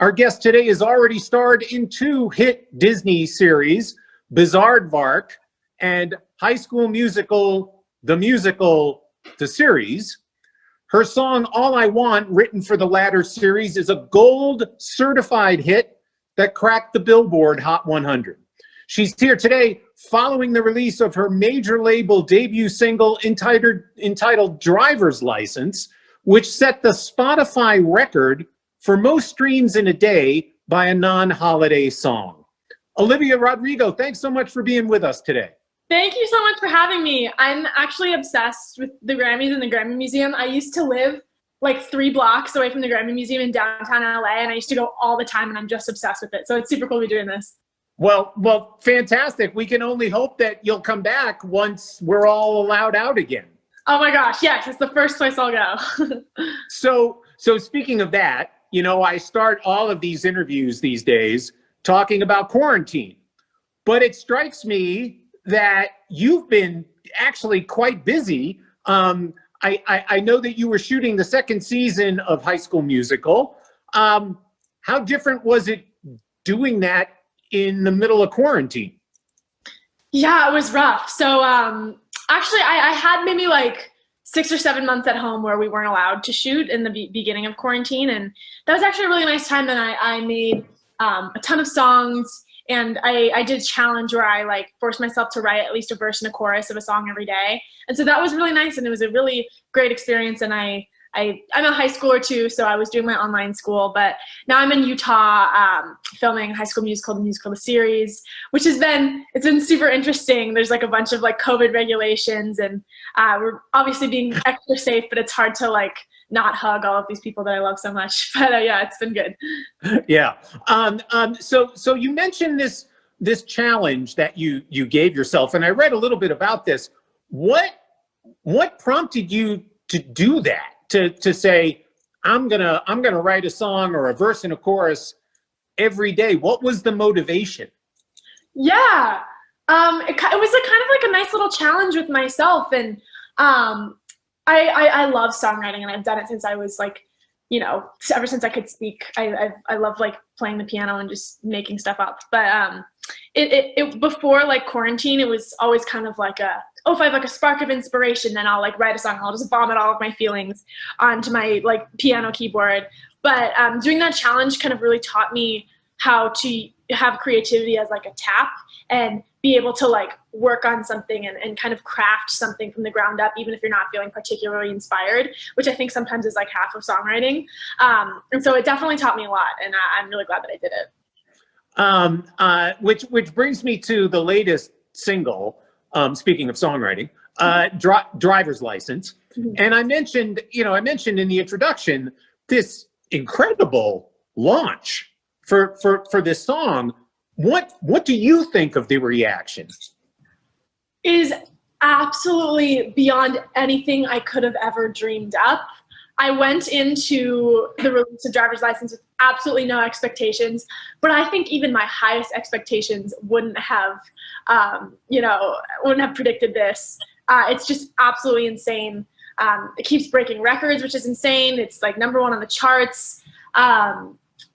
Our guest today has already starred in 2 hit Disney series, Bizaardvark and High School Musical, the series. Her song, All I Want, written for the latter series, is a gold certified hit that cracked the Billboard Hot 100. She's here today following the release of her major label debut single entitled Driver's License, which set the Spotify record for most streams in a day by a non-holiday song. Olivia Rodrigo, thanks so much for being with us today. Thank you so much for having me. I'm actually obsessed with the Grammys and the Grammy Museum. I used to live like 3 blocks away from the Grammy Museum in downtown LA, and I used to go all the time, and I'm just obsessed with it. So it's super cool to be doing this. Well, fantastic. We can only hope that you'll come back once we're all allowed out again. Oh my gosh, yes, it's the first place I'll go. So speaking of that, you know, I start all of these interviews these days talking about quarantine, but it strikes me that you've been actually quite busy. I know that you were shooting the 2nd season of High School Musical. How different was it doing that in the middle of quarantine? Yeah, it was rough. So actually, I had maybe like 6 or 7 months at home where we weren't allowed to shoot in the beginning of quarantine, and that was actually a really nice time. And I made a ton of songs. And I did a challenge where I like forced myself to write at least a verse and a chorus of a song every day. And so that was really nice, and it was a really great experience. And I'm a high schooler too, so I was doing my online school, but now I'm in Utah filming High School Musical, the series, which it's been super interesting. There's like a bunch of like COVID regulations, and we're obviously being extra safe, but it's hard to like not hug all of these people that I love so much. But yeah, it's been good. Yeah. So you mentioned this challenge that you gave yourself, and I read a little bit about this. What prompted you to do that? To say, I'm gonna write a song or a verse and a chorus every day? What was the motivation? Yeah. It was a kind of like a nice little challenge with myself, and I love songwriting, and I've done it since I was like, you know, ever since I could speak. I love like playing the piano and just making stuff up. But it before like quarantine, it was always kind of like if I have like a spark of inspiration, then I'll like write a song. I'll just vomit all of my feelings onto my like piano keyboard. But doing that challenge kind of really taught me how to have creativity as like a tap, and be able to like work on something and kind of craft something from the ground up, even if you're not feeling particularly inspired, which I think sometimes is like half of songwriting. And so it definitely taught me a lot, and I'm really glad that I did it. Which brings me to the latest single, speaking of songwriting, Driver's License. Mm-hmm. And I mentioned in the introduction, this incredible launch for this song. What do you think of the reaction? It is absolutely beyond anything I could have ever dreamed up. I went into the release of Driver's License with absolutely no expectations, but I think even my highest expectations wouldn't have predicted this. It's just absolutely insane. It keeps breaking records, which is insane. It's like #1 on the charts.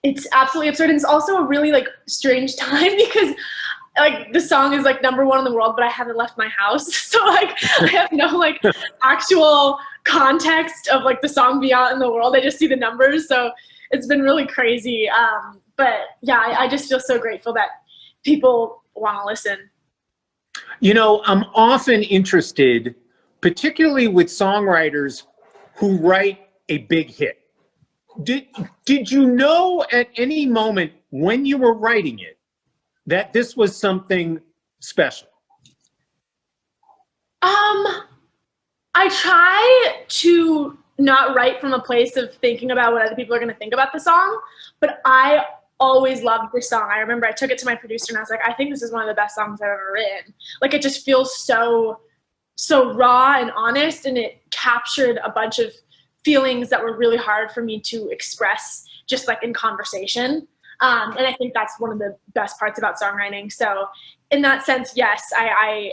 It's absolutely absurd. And it's also a really like strange time because like the song is like #1 in the world, but I haven't left my house. So like I have no like actual context of like the song being out in the world. I just see the numbers. So it's been really crazy. But yeah, I just feel so grateful that people want to listen. You know, I'm often interested, particularly with songwriters who write a big hit. Did you know at any moment when you were writing it that this was something special? I try to not write from a place of thinking about what other people are going to think about the song, but I always loved this song. I remember I took it to my producer and I was like, I think this is one of the best songs I've ever written. Like it just feels so raw and honest, and it captured a bunch of feelings that were really hard for me to express just like in conversation. And I think that's one of the best parts about songwriting. So in that sense, yes, I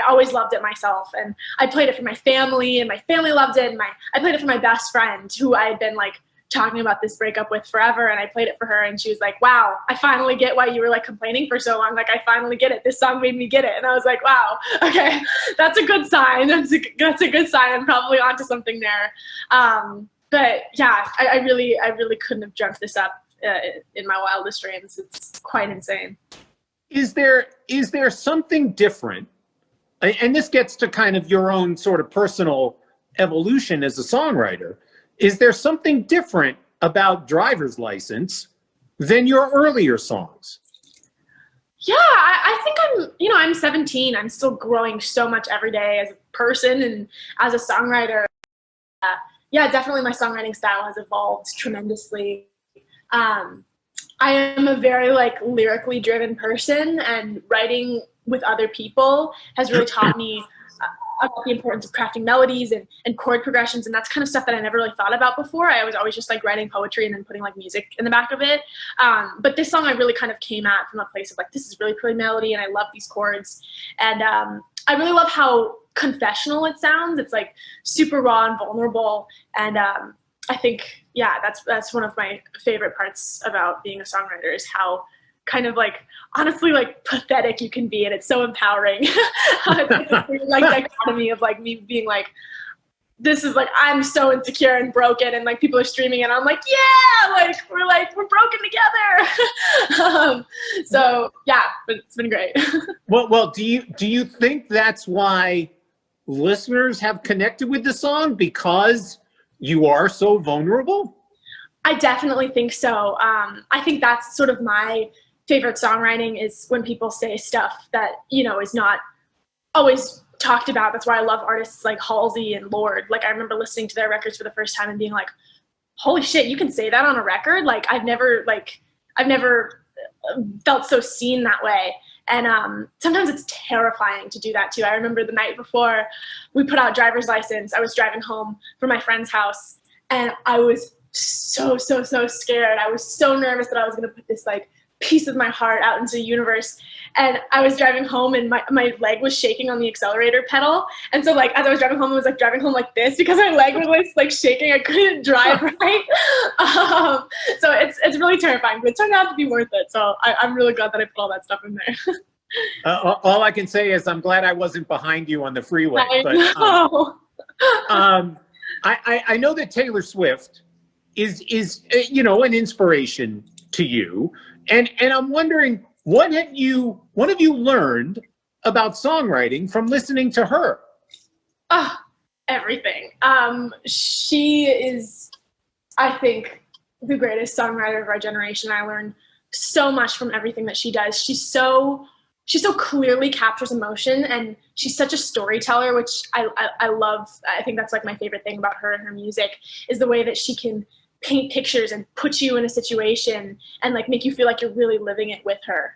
always loved it myself, and I played it for my family, and my family loved it. And I played it for my best friend, who I had been like talking about this breakup with forever, and I played it for her, and she was like, wow, I finally get why you were like complaining for so long. Like, I finally get it. This song made me get it. And I was like, wow, okay, that's a good sign. That's a good sign. I'm probably onto something there. But yeah, I really couldn't have dreamt this up in my wildest dreams. It's quite insane. Is there something different? And this gets to kind of your own sort of personal evolution as a songwriter. Is there something different about Driver's License than your earlier songs? Yeah, I think I'm 17. I'm still growing so much every day as a person and as a songwriter. Yeah, definitely my songwriting style has evolved tremendously. I am a very like lyrically driven person, and writing with other people has really taught me about the importance of crafting melodies and chord progressions, and that's kind of stuff that I never really thought about before. I was always just like writing poetry and then putting like music in the back of it. But this song I really kind of came at from a place of like, this is really pretty melody and I love these chords. And I really love how confessional it sounds. It's like super raw and vulnerable. And I think, yeah, that's one of my favorite parts about being a songwriter, is how kind of like honestly like pathetic you can be, and it's so empowering. It's like this like dichotomy of like me being like, this is like, I'm so insecure and broken, and like people are streaming and I'm like, yeah, we're broken together. So yeah, but it's been great. Well, do you think that's why listeners have connected with the song, because you are so vulnerable? I definitely think so. I think that's sort of my favorite songwriting, is when people say stuff that, is not always talked about. That's why I love artists like Halsey and Lorde. Like, I remember listening to their records for the first time and being like, holy shit, you can say that on a record? Like, I've never felt so seen that way. And sometimes it's terrifying to do that too. I remember the night before we put out Driver's License, I was driving home from my friend's house, and I was so scared. I was so nervous that I was going to put this like piece of my heart out into the universe. And I was driving home, and my leg was shaking on the accelerator pedal. And so like, as I was driving home, I was like driving home like this, because my leg was like shaking. I couldn't drive right. So it's really terrifying, but it turned out to be worth it. So I'm really glad that I put all that stuff in there. All I can say is I'm glad I wasn't behind you on the freeway. I know that Taylor Swift is an inspiration to you, and I'm wondering, what have you learned about songwriting from listening to her? Everything. She is, I think, the greatest songwriter of our generation. I learned so much from everything that she does. She so clearly captures emotion, and she's such a storyteller, which I love. I think that's like my favorite thing about her and her music, is the way that she can paint pictures and put you in a situation and like make you feel like you're really living it with her.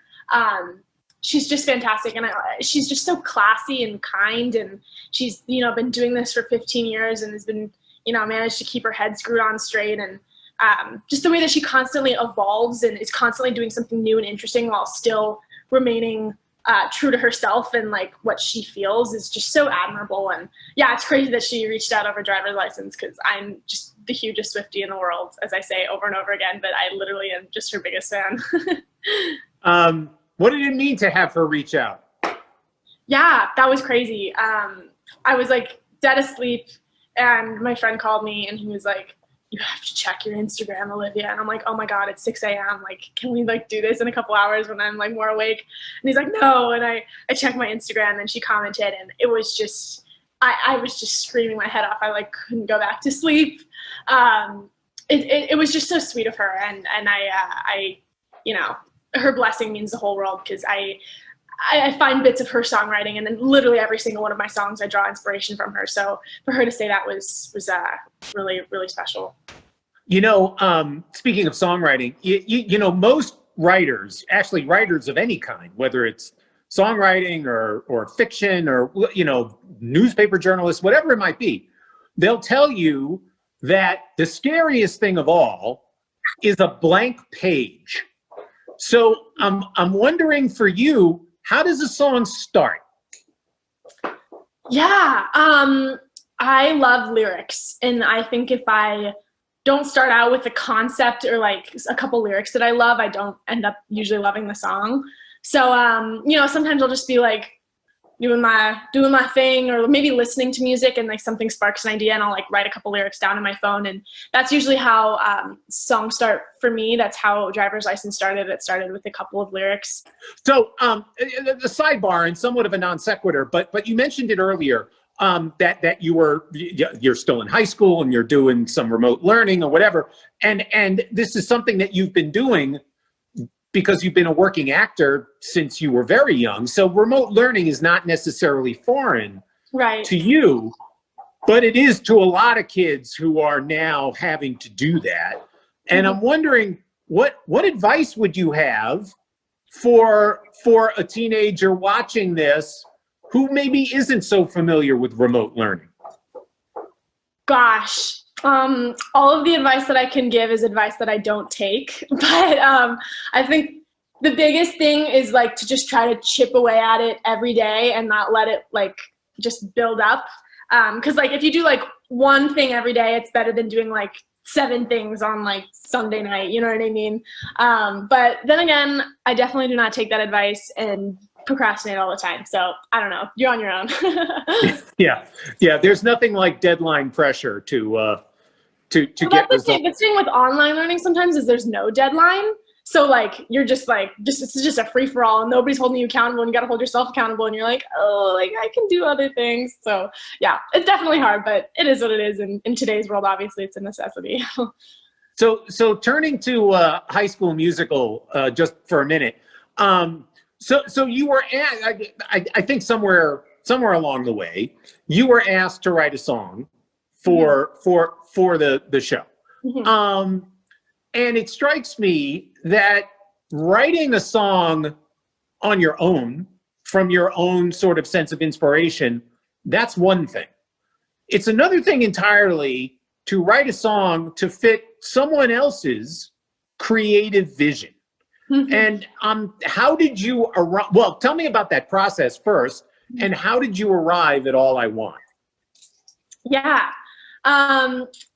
She's just fantastic, and she's just so classy and kind, and she's been doing this for 15 years and has been managed to keep her head screwed on straight, and just the way that she constantly evolves and is constantly doing something new and interesting while still remaining true to herself and like what she feels is just so admirable. And yeah, it's crazy that she reached out over Driver's License, because I'm just the hugest Swiftie in the world, as I say over and over again, but I literally am just her biggest fan. What did it mean to have her reach out? Yeah, that was crazy. I was like dead asleep, and my friend called me, and he was like, you have to check your Instagram, Olivia. And I'm like, oh my God, it's 6 a.m. Like, can we like do this in a couple hours when I'm like more awake? And he's like, no. And I checked my Instagram, and she commented, and it was just, I was just screaming my head off. I like couldn't go back to sleep. It was just so sweet of her. And I her blessing means the whole world, because I find bits of her songwriting, and then literally every single one of my songs I draw inspiration from her. So for her to say that was really, really special. Speaking of songwriting, most writers, actually writers of any kind, whether it's songwriting or fiction or newspaper journalists, whatever it might be, they'll tell you that the scariest thing of all is a blank page. So I'm wondering, for you, how does a song start? Yeah, I love lyrics, and I think if I don't start out with a concept or like a couple lyrics that I love, I don't end up usually loving the song. So, you know, sometimes I'll just be like doing my thing, or maybe listening to music and like something sparks an idea and I'll like write a couple lyrics down on my phone. And that's usually how songs start for me. That's how Driver's License started. It started with a couple of lyrics. So the sidebar and somewhat of a non sequitur, but you mentioned it earlier, that you're still in high school and you're doing some remote learning or whatever. And this is something that you've been doing because you've been a working actor since you were very young. So remote learning is not necessarily foreign to you, but it is to a lot of kids who are now having to do that. And I'm wondering, what advice would you have for a teenager watching this who maybe isn't so familiar with remote learning? Gosh, all of the advice that I can give is advice that I don't take. But I think the biggest thing is like to just try to chip away at it every day and not let it like just build up. Because like if you do like one thing every day, it's better than doing like 7 things on like Sunday night, you know what I mean? But then again, I definitely do not take that advice and procrastinate all the time. So I don't know, you're on your own. Yeah. There's nothing like deadline pressure to get results. The thing with online learning sometimes is there's no deadline. So like you're just it's just a free for all and nobody's holding you accountable and you got to hold yourself accountable and you're like, oh, like I can do other things. So yeah, it's definitely hard, but it is what it is. And in today's world, obviously it's a necessity. So turning to High School Musical just for a minute. So you were I think somewhere along the way, you were asked to write a song for the show. Mm-hmm. And it strikes me that writing a song on your own, from your own sort of sense of inspiration, that's one thing. It's another thing entirely to write a song to fit someone else's creative vision. Mm-hmm. And how did you arrive? Well, tell me about that process first, and how did you arrive at All I Want? Yeah.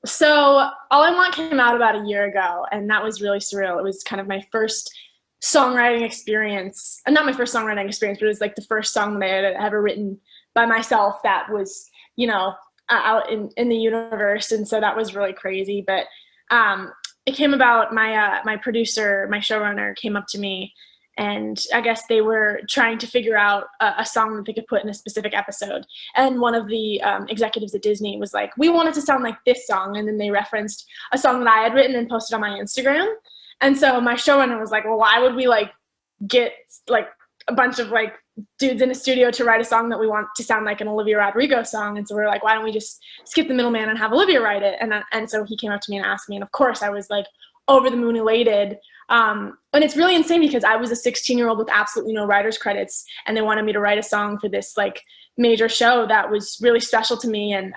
So All I Want came out about a year ago, and that was really surreal. It was kind of my first songwriting experience, and not my first songwriting experience, but it was like the first song that I had ever written by myself that was, you know, out in the universe. And so that was really crazy. But it came about, my producer, my showrunner came up to me, and I guess they were trying to figure out a song that they could put in a specific episode. And one of the executives at Disney was like, we want it to sound like this song. And then they referenced a song that I had written and posted on my Instagram. And so my showrunner was like, well, why would we like get like a bunch of like dudes in a studio to write a song that we want to sound like an Olivia Rodrigo song? And so we're like, why don't we just skip the middleman and have Olivia write it? And so he came up to me and asked me, and of course I was like over the moon elated. And it's really insane because I was a 16-year-old with absolutely no writer's credits, and they wanted me to write a song for this like major show that was really special to me. And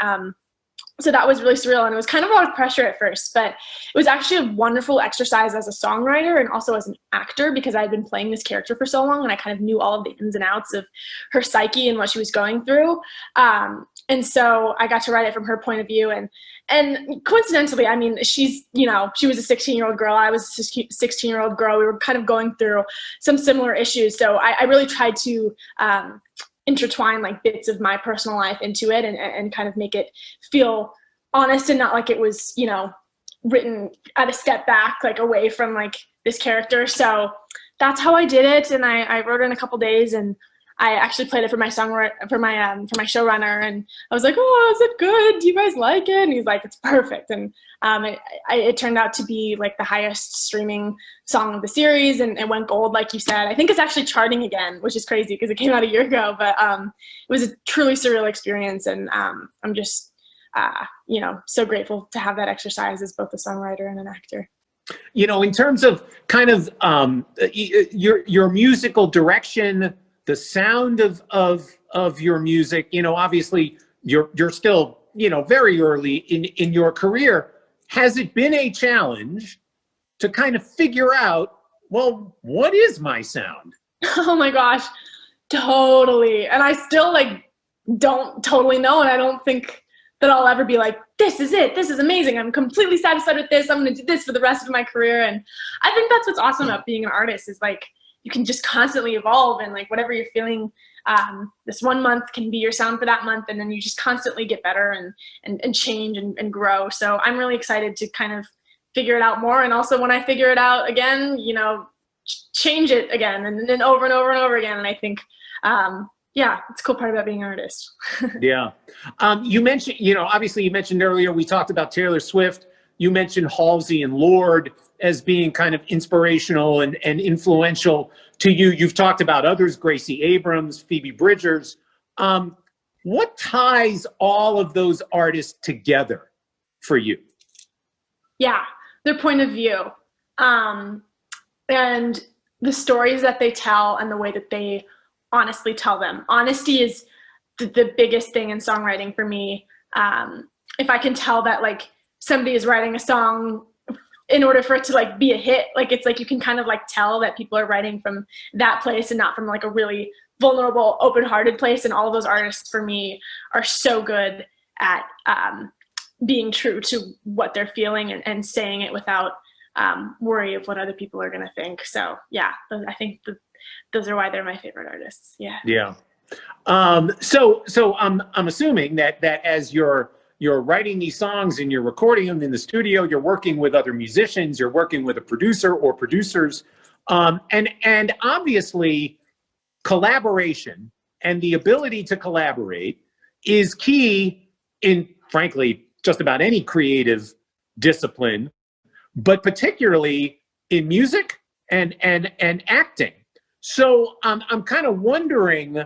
so that was really surreal, and it was kind of a lot of pressure at first, but it was actually a wonderful exercise as a songwriter and also as an actor, because I had been playing this character for so long and I kind of knew all of the ins and outs of her psyche and what she was going through. And so I got to write it from her point of view. And coincidentally, I mean, she's, you know, she was a 16-year-old girl. I was a 16-year-old girl. We were kind of going through some similar issues. So I really tried to intertwine like bits of my personal life into it and kind of make it feel honest and not like it was, you know, written at a step back, like away from like this character. So that's how I did it. And I wrote it in a couple days, and I actually played it for my for my showrunner, and I was like, oh, is it good? Do you guys like it? And he's like, it's perfect. And it turned out to be like the highest streaming song of the series, and it went gold, like you said. I think it's actually charting again, which is crazy because it came out a year ago, but it was a truly surreal experience. And I'm just, you know, so grateful to have that exercise as both a songwriter and an actor. You know, in terms of kind of your musical direction, the sound of your music, you know, obviously you're still, you know, very early in your career. Has it been a challenge to kind of figure out, well, what is my sound? Oh my gosh, totally. And I still like don't totally know, and I don't think that I'll ever be like, this is it, this is amazing, I'm completely satisfied with this, I'm gonna do this for the rest of my career. And I think that's what's awesome about being an artist, is like you can just constantly evolve, and like whatever you're feeling this one month can be your sound for that month, and then you just constantly get better and change and grow. So I'm really excited to kind of figure it out more, and also when I figure it out again, you know, change it again, and then over and over and over again. And I think yeah, it's a cool part about being an artist. Yeah. You mentioned, you know, obviously you mentioned earlier, we talked about Taylor Swift. You mentioned Halsey and Lorde as being kind of inspirational and influential to you. You've talked about others, Gracie Abrams, Phoebe Bridgers. What ties all of those artists together for you? Yeah, their point of view, and the stories that they tell, and the way that they honestly tell them. Honesty is the biggest thing in songwriting for me. If I can tell that like somebody is writing a song in order for it to like be a hit, like it's like you can kind of like tell that people are writing from that place and not from like a really vulnerable, open-hearted place. And all of those artists for me are so good at being true to what they're feeling and saying it without worry of what other people are going to think. So yeah, I think those are why they're my favorite artists. Yeah. Yeah. So I'm assuming that as you're writing these songs and you're recording them in the studio, you're working with other musicians, you're working with a producer or producers, and obviously collaboration and the ability to collaborate is key in, frankly, just about any creative discipline, but particularly in music and acting. So I'm kind of wondering,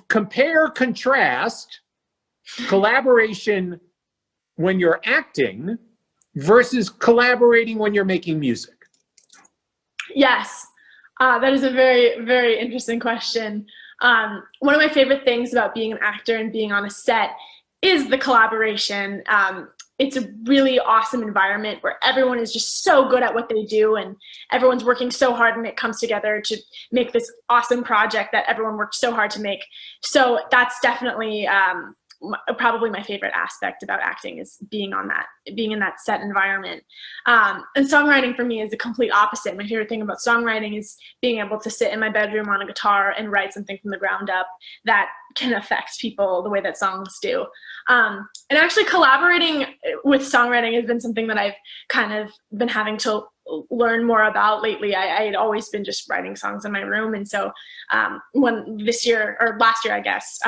compare, contrast collaboration when you're acting versus collaborating when you're making music. Yes, that is a very, very interesting question. One of my favorite things about being an actor and being on a set is the collaboration. It's a really awesome environment where everyone is just so good at what they do, and everyone's working so hard, and it comes together to make this awesome project that everyone worked so hard to make. So that's definitely probably my favorite aspect about acting, is being in that set environment. And songwriting for me is the complete opposite. My favorite thing about songwriting is being able to sit in my bedroom on a guitar and write something from the ground up that can affect people the way that songs do. And actually collaborating with songwriting has been something that I've kind of been having to learn more about lately. I had always been just writing songs in my room. And so when last year, I guess,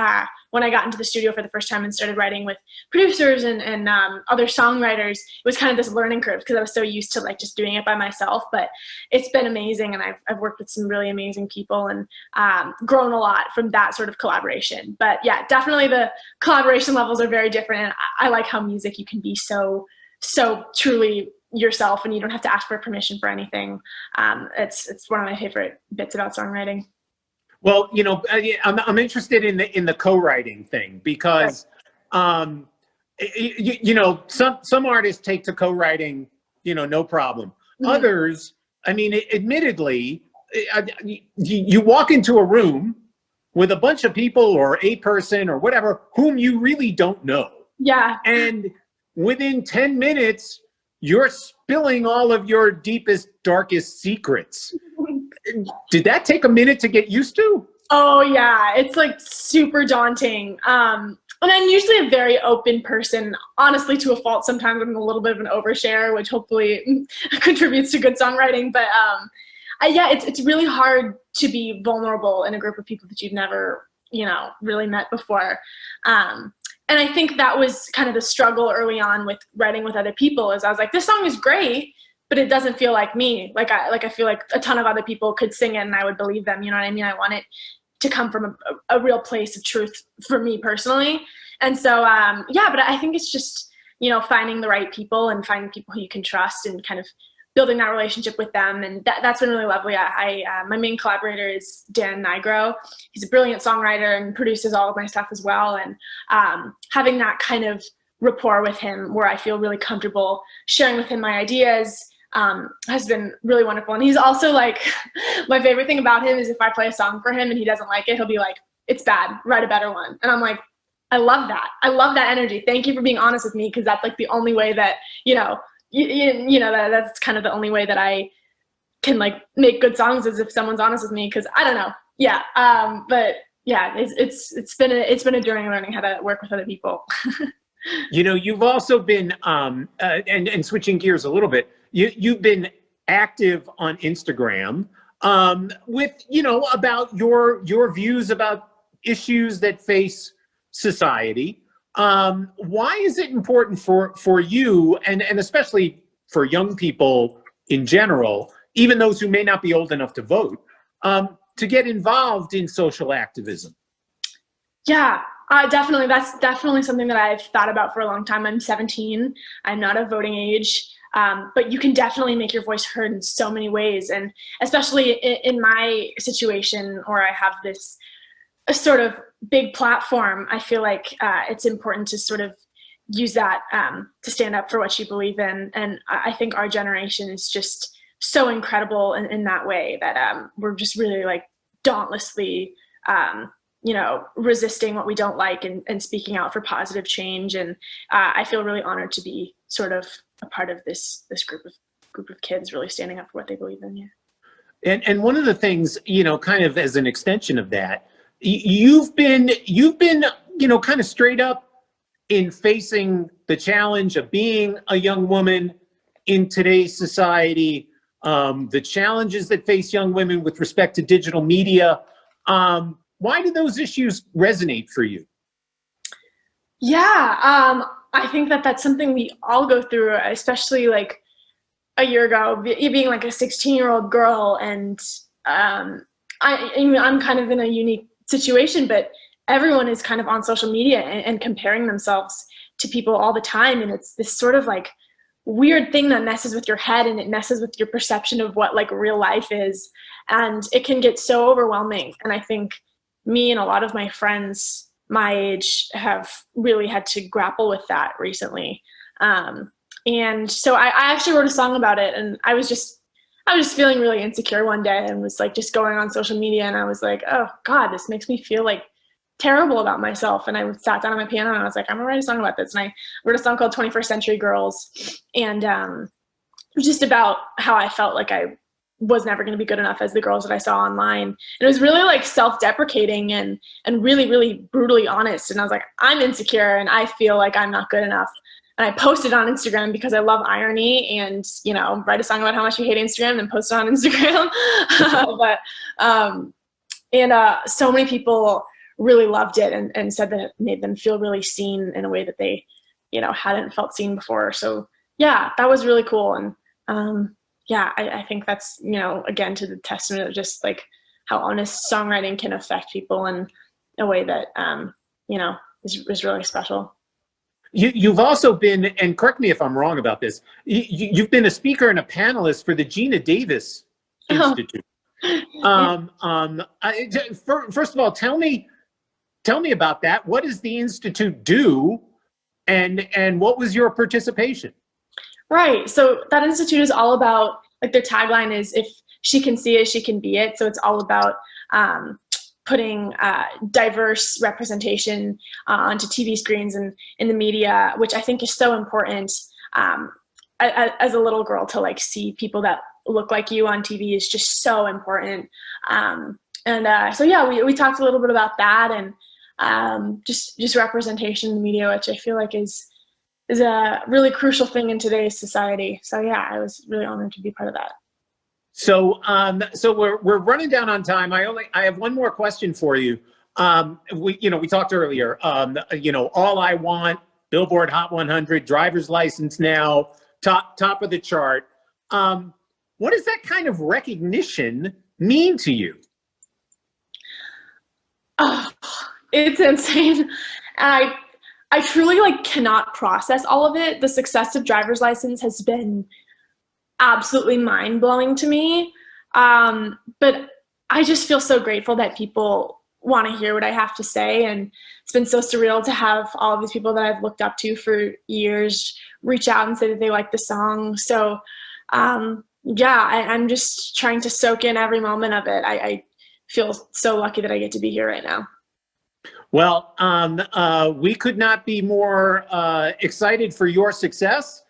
when I got into the studio for the first time and started writing with producers and other songwriters, it was kind of this learning curve because I was so used to like just doing it by myself. But it's been amazing, and I've worked with some really amazing people and grown a lot from that sort of collaboration. But yeah, definitely the collaboration levels are very different, and I like how music you can be so truly yourself, and you don't have to ask for permission for anything. It's one of my favorite bits about songwriting. Well, you know, I'm interested in the co-writing thing because, you know, some artists take to co-writing, you know, no problem. Mm-hmm. Others, I mean, admittedly, you walk into a room with a bunch of people or a person or whatever whom you really don't know. Yeah. And within 10 minutes, you're spilling all of your deepest, darkest secrets. Did that take a minute to get used to? Oh yeah, it's like super daunting. And I'm usually a very open person, honestly, to a fault. Sometimes I'm a little bit of an overshare, which hopefully contributes to good songwriting. But yeah, it's really hard to be vulnerable in a group of people that you've never, you know, really met before. And I think that was kind of the struggle early on with writing with other people, is I was like, this song is great, but it doesn't feel like me. Like I feel like a ton of other people could sing it and I would believe them. You know what I mean? I want it to come from a real place of truth for me personally. And so, yeah, but I think it's just, you know, finding the right people and finding people who you can trust and kind of building that relationship with them. And that's been really lovely. My main collaborator is Dan Nigro. He's a brilliant songwriter and produces all of my stuff as well. And having that kind of rapport with him where I feel really comfortable sharing with him my ideas has been really wonderful. And he's also like, my favorite thing about him is if I play a song for him and he doesn't like it, he'll be like, it's bad, write a better one. And I'm like, I love that. I love that energy. Thank you for being honest with me, because that's like the only way that, that's kind of the only way that I can like make good songs, is if someone's honest with me, because I don't know. Yeah. But yeah, it's been a journey learning how to work with other people. You've also been, and switching gears a little bit, you've been active on Instagram with, about your views about issues that face society. Why is it important for you, and especially for young people in general, even those who may not be old enough to vote, to get involved in social activism? Yeah, definitely. That's definitely something that I've thought about for a long time. I'm 17. I'm not of voting age, but you can definitely make your voice heard in so many ways. And especially in my situation, where I have this a sort of big platform, I feel like it's important to sort of use that to stand up for what you believe in. And I think our generation is just so incredible in that way, that we're just really like dauntlessly resisting what we don't like and speaking out for positive change. And I feel really honored to be sort of a part of this group of kids really standing up for what they believe in. Yeah. And one of the things, kind of as an extension of that, you've been kind of straight up in facing the challenge of being a young woman in today's society, the challenges that face young women with respect to digital media. Why do those issues resonate for you? Yeah, I think that's something we all go through, especially like a year ago, being like a 16-year-old girl. And I'm kind of in a unique situation, but everyone is kind of on social media and comparing themselves to people all the time. And it's this sort of like weird thing that messes with your head, and it messes with your perception of what like real life is. And it can get so overwhelming. And I think me and a lot of my friends my age have really had to grapple with that recently. And so I actually wrote a song about it, and I was just feeling really insecure one day, and was like just going on social media, and I was like, oh God, this makes me feel like terrible about myself. And I sat down on my piano and I was like, I'm gonna write a song about this. And I wrote a song called 21st Century Girls. And it was just about how I felt like I was never gonna be good enough as the girls that I saw online. And it was really like self-deprecating and really, really brutally honest. And I was like, I'm insecure and I feel like I'm not good enough. And I posted on Instagram because I love irony, and write a song about how much you hate Instagram and post it on Instagram. But so many people really loved it and said that it made them feel really seen in a way that they, hadn't felt seen before. So yeah, that was really cool. And I think that's, again, to the testament of just like how honest songwriting can affect people in a way that, is really special. You've also been, and correct me if I'm wrong about this, you've been a speaker and a panelist for the Gina Davis Institute. First of all, tell me about that. What does the Institute do, and what was your participation? Right. So that Institute is all about, like, their tagline is, if she can see it, she can be it. So it's all about putting diverse representation onto TV screens and in the media, which I think is so important. As a little girl, to like see people that look like you on TV is just so important. So yeah, we talked a little bit about that, and just representation in the media, which I feel like is a really crucial thing in today's society. So yeah, I was really honored to be part of that. So we're running down on time. I have one more question for you. We talked earlier, All I Want, Billboard Hot 100, driver's license now, top of the chart. What does that kind of recognition mean to you? Oh, it's insane. And I truly cannot process all of it. The success of driver's license has been absolutely mind-blowing to me. But I just feel so grateful that people want to hear what I have to say. And it's been so surreal to have all of these people that I've looked up to for years reach out and say that they like the song. So I'm just trying to soak in every moment of it. I feel so lucky that I get to be here right now. Well, we could not be more excited for your success.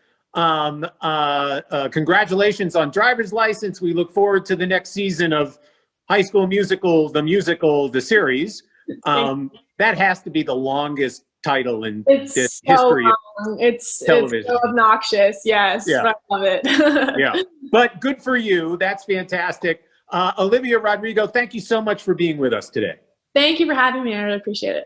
Congratulations on driver's license. We look forward to the next season of High School Musical, the series. That has to be the longest title in the history of television. It's so obnoxious, yes, Yeah. but I love it. Yeah, but good for you. That's fantastic. Olivia Rodrigo, thank you so much for being with us today. Thank you for having me. I really appreciate it.